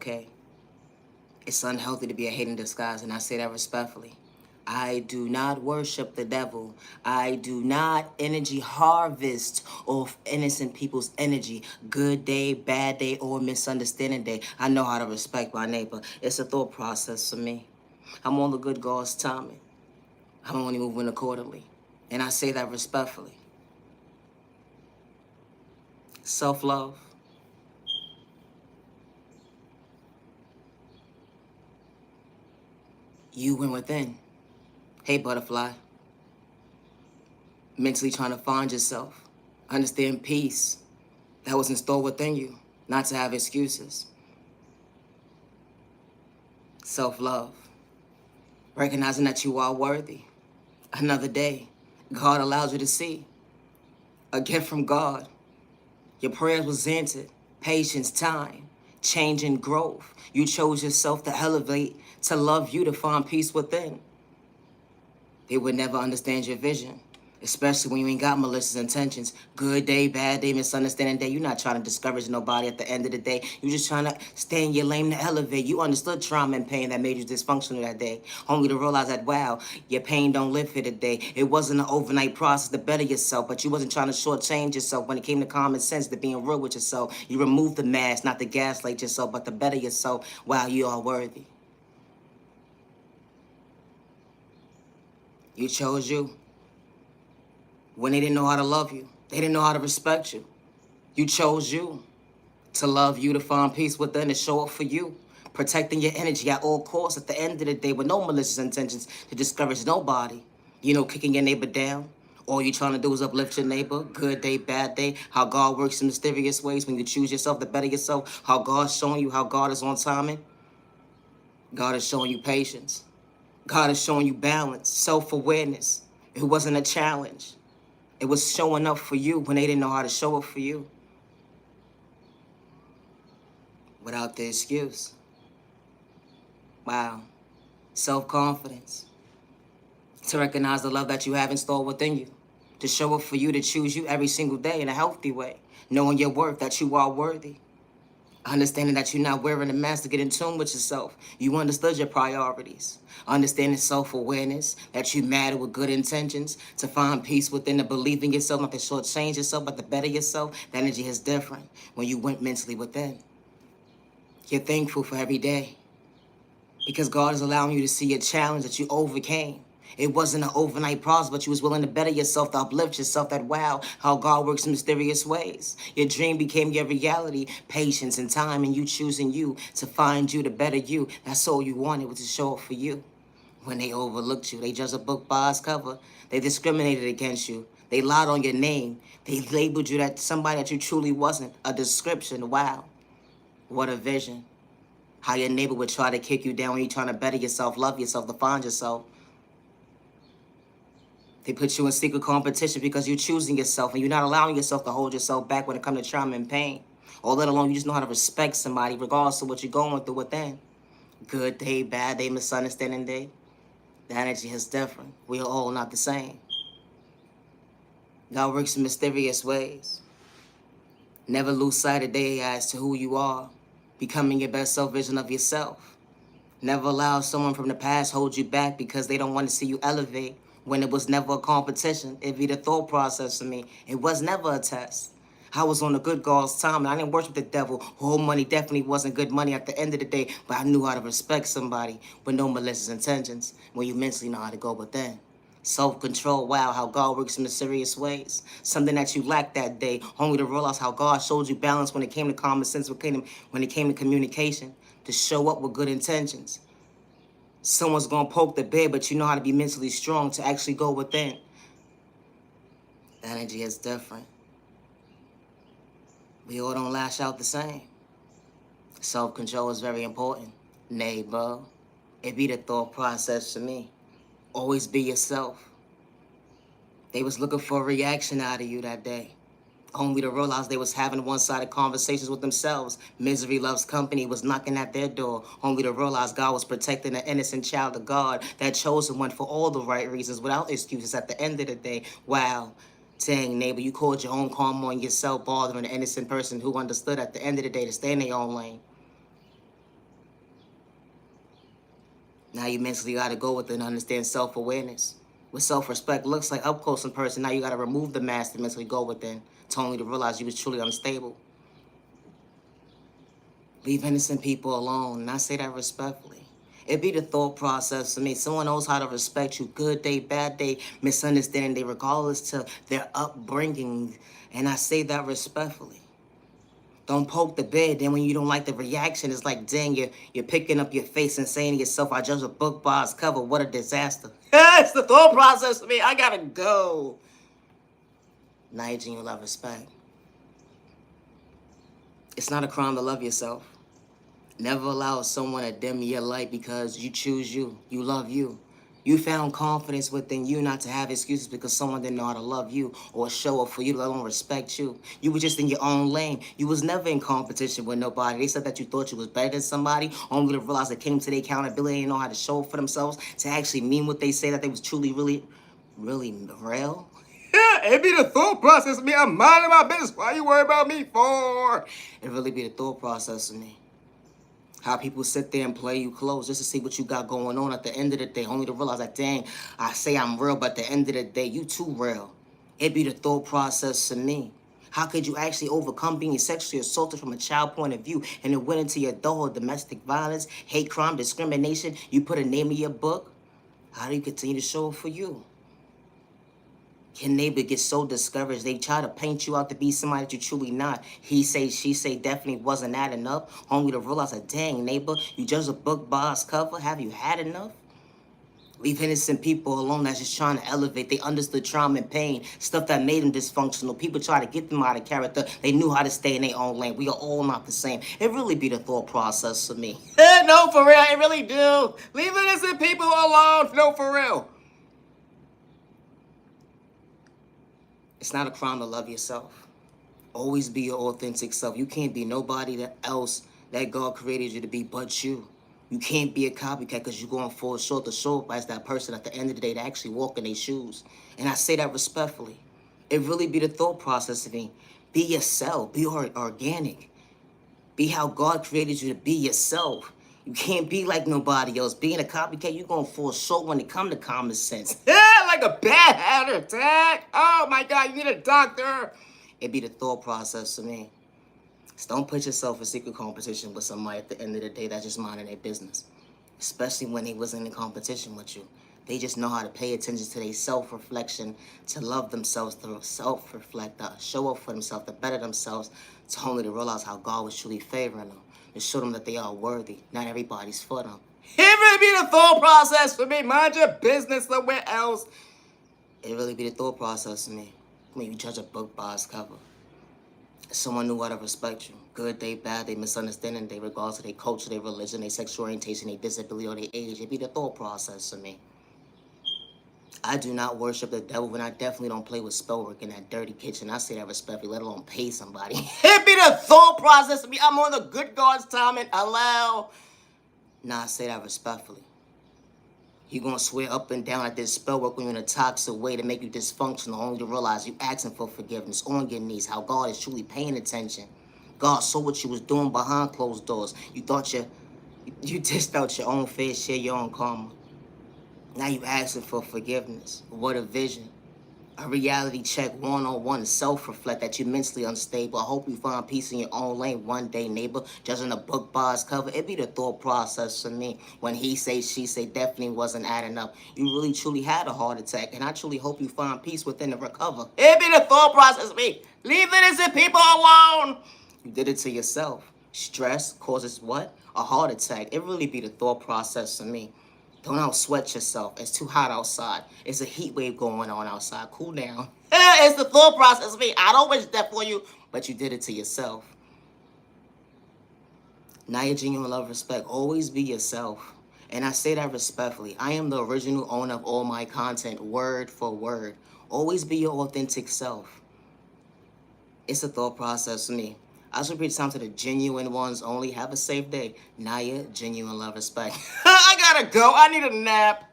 okay. It's unhealthy to be a hate in disguise, and I say that respectfully. I do not worship the devil. I do not energy harvest off innocent people's energy. Good day, bad day, or misunderstanding day. I know how to respect my neighbor. It's a thought process for me. I'm on the good God's timing. I'm only moving accordingly. And I say that respectfully. Self-love. You went within. Hey, butterfly. Mentally trying to find yourself. Understand peace that was installed within you. Not to have excuses. Self-love. Recognizing that you are worthy. Another day, God allows you to see. A gift from God. Your prayers was answered. Patience, time, change and growth. You chose yourself to elevate, to love you, to find peace within. They would never understand your vision, especially when you ain't got malicious intentions. Good day, bad day, misunderstanding day. You're not trying to discourage nobody at the end of the day. You're just trying to stay in your lane to elevate. You understood trauma and pain that made you dysfunctional that day, only to realize that, wow, your pain don't live here today. It wasn't an overnight process to better yourself, but you wasn't trying to shortchange yourself when it came to common sense, to being real with yourself. You removed the mask, not to gaslight yourself, but to better yourself. Wow, you are worthy. You chose you. When they didn't know how to love you, they didn't know how to respect you. You chose you to love you, to find peace within, to show up for you, protecting your energy at all costs at the end of the day with no malicious intentions to discourage nobody. You know, kicking your neighbor down. All you trying to do is uplift your neighbor. Good day, bad day. How God works in mysterious ways when you choose yourself to better yourself. How God's showing you how God is on timing. God is showing you patience. God is showing you balance, self-awareness. It wasn't a challenge. It was showing up for you when they didn't know how to show up for you. Without the excuse. Wow. Self-confidence. To recognize the love that you have installed within you. To show up for you, to choose you every single day in a healthy way. Knowing your worth, that you are worthy. Understanding that you're not wearing a mask to get in tune with yourself. You understood your priorities. Understanding self-awareness, that you matter with good intentions, to find peace within, to believe in yourself, not to shortchange yourself, but to better yourself. The energy is different when you went mentally within. You're thankful for every day because God is allowing you to see a challenge that you overcame. It wasn't an overnight process, but you was willing to better yourself, to uplift yourself, that wow, how God works in mysterious ways. Your dream became your reality, patience and time, and you choosing you to find you, to better you. That's all you wanted, was to show up for you. When they overlooked you, they judged a book by its cover. They discriminated against you. They lied on your name. They labeled you that somebody that you truly wasn't. A description, wow. What a vision. How your neighbor would try to kick you down when you're trying to better yourself, love yourself, to find yourself. They put you in secret competition because you're choosing yourself and you're not allowing yourself to hold yourself back when it comes to trauma and pain. Or let alone you just know how to respect somebody regardless of what you're going through within. Good day, bad day, misunderstanding day. The energy is different. We are all not the same. God works in mysterious ways. Never lose sight of day as to who you are. Becoming your best self vision of yourself. Never allow someone from the past hold you back because they don't want to see you elevate when it was never a competition. It'd be the thought process for me. It was never a test. I was on the good God's time and I didn't worship the devil. Whole money definitely wasn't good money at the end of the day, but I knew how to respect somebody with no malicious intentions when you mentally know how to go within. Self-control, wow, how God works in mysterious ways. Something that you lacked that day, only to realize how God showed you balance when it came to common sense, when it came to communication, to show up with good intentions. Someone's gonna poke the bear, but you know how to be mentally strong to actually go within. The energy is different. We all don't lash out the same. Self-control is very important. Neighbor, it be the thought process for me. Always be yourself. They was looking for a reaction out of you that day, only to realize they was having one-sided conversations with themselves. Misery loves company was knocking at their door, only to realize God was protecting an innocent child of God, that chosen one for all the right reasons without excuses at the end of the day. Wow. Dang, neighbor, you called your own karma on yourself, bothering an innocent person who understood at the end of the day to stay in their own lane. Now you mentally gotta go with it and understand self-awareness. What self-respect looks like up close in person. Now you gotta remove the mask to mentally go within, to only to realize you was truly unstable. Leave innocent people alone, and I say that respectfully. It be the thought process to me. Someone knows how to respect you, good day, bad day, misunderstanding day, regardless to their upbringing, and I say that respectfully. Don't poke the bear. Then when you don't like the reaction, it's like, dang, you're picking up your face and saying to yourself, I judge a book by its cover. What a disaster. It's the thought process for me. I gotta go. Nigel, you love respect. It's not a crime to love yourself. Never allow someone to dim your light because you choose you. You love you. You found confidence within you not to have excuses because someone didn't know how to love you or show up for you, let alone respect you. You were just in your own lane. You was never in competition with nobody. They said that you thought you was better than somebody, only to realize they came to the accountability and didn't know how to show up for themselves, to actually mean what they say, that they was truly, really real. Yeah, it be the thought process of me. I'm minding my business. Why you worry about me for? It really be the thought process of me. How people sit there and play you close just to see what you got going on at the end of the day, only to realize that, dang, I say I'm real, but at the end of the day, you too real. It be the thought process to me. How could you actually overcome being sexually assaulted from a child point of view and it went into your adult domestic violence, hate crime, discrimination? You put a name in your book. How do you continue to show up for you? Your neighbor gets so discouraged, they try to paint you out to be somebody that you're truly not. He say, she say, definitely wasn't that enough. Only to realize that, dang, neighbor, you judge a book by its cover. Have you had enough? Leave innocent people alone that's just trying to elevate. They understood trauma and pain, stuff that made them dysfunctional. People try to get them out of character. They knew how to stay in their own lane. We are all not the same. It really be the thought process for me. No, for real, it really do. Leave innocent people alone. No, for real. It's not a crime to love yourself. Always be your authentic self. You can't be nobody else that God created you to be but you. You can't be a copycat because you're going to fall short to show up as that person at the end of the day to actually walk in their shoes. And I say that respectfully. It really be the thought process of me. Be yourself. Be organic. Be how God created you to be yourself. You can't be like nobody else. Being a copycat, you're going to fall short when it comes to common sense. Yeah, like a bad heart attack. Oh, my God, you need a doctor. It be the thought process to me. So don't put yourself in secret competition with somebody at the end of the day that's just minding their business. Especially when they wasn't in competition with you. They just know how to pay attention to their self-reflection, to love themselves, to self-reflect, show up for themselves, to better themselves, to only to realize how God was truly favoring them, to show them that they are worthy. Not everybody's for them. It really be the thought process for me. Mind your business somewhere else. It really be the thought process for me. When you judge a book by its cover. Someone knew how to respect you. Good day, bad day, misunderstanding day, regardless of their culture, their religion, their sexual orientation, their disability, or their age. It be the thought process for me. I do not worship the devil, and I definitely don't play with spell work in that dirty kitchen. I say that respectfully, let alone pay somebody. It be the thought process for me. I'm on the good God's time and allow. Nah, I say that respectfully. You're going to swear up and down at this spell work when you're in a toxic way to make you dysfunctional, only to realize you asking for forgiveness on your knees, how God is truly paying attention. God saw what you was doing behind closed doors. You thought you dished out your own fair share, your own karma. Now you asking for forgiveness. What a vision. A reality check one-on-one, self-reflect that you're mentally unstable. I hope you find peace in your own lane one day, neighbor. Judging a book by its cover, it be the thought process for me. When he say, she say, definitely wasn't adding up. You really, truly had a heart attack, and I truly hope you find peace within the recover. It be the thought process for me. Leave innocent people alone. You did it to yourself. Stress causes what? A heart attack. It really be the thought process for me. Don't out-sweat yourself. It's too hot outside. It's a heat wave going on outside. Cool down. It's the thought process for me. I don't wish that for you, but you did it to yourself. Now your genuine love, respect. Always be yourself. And I say that respectfully. I am the original owner of all my content, word for word. Always be your authentic self. It's a thought process for me. I should reach out to the genuine ones only. Have a safe day. Naya, genuine love, respect. I gotta go. I need a nap.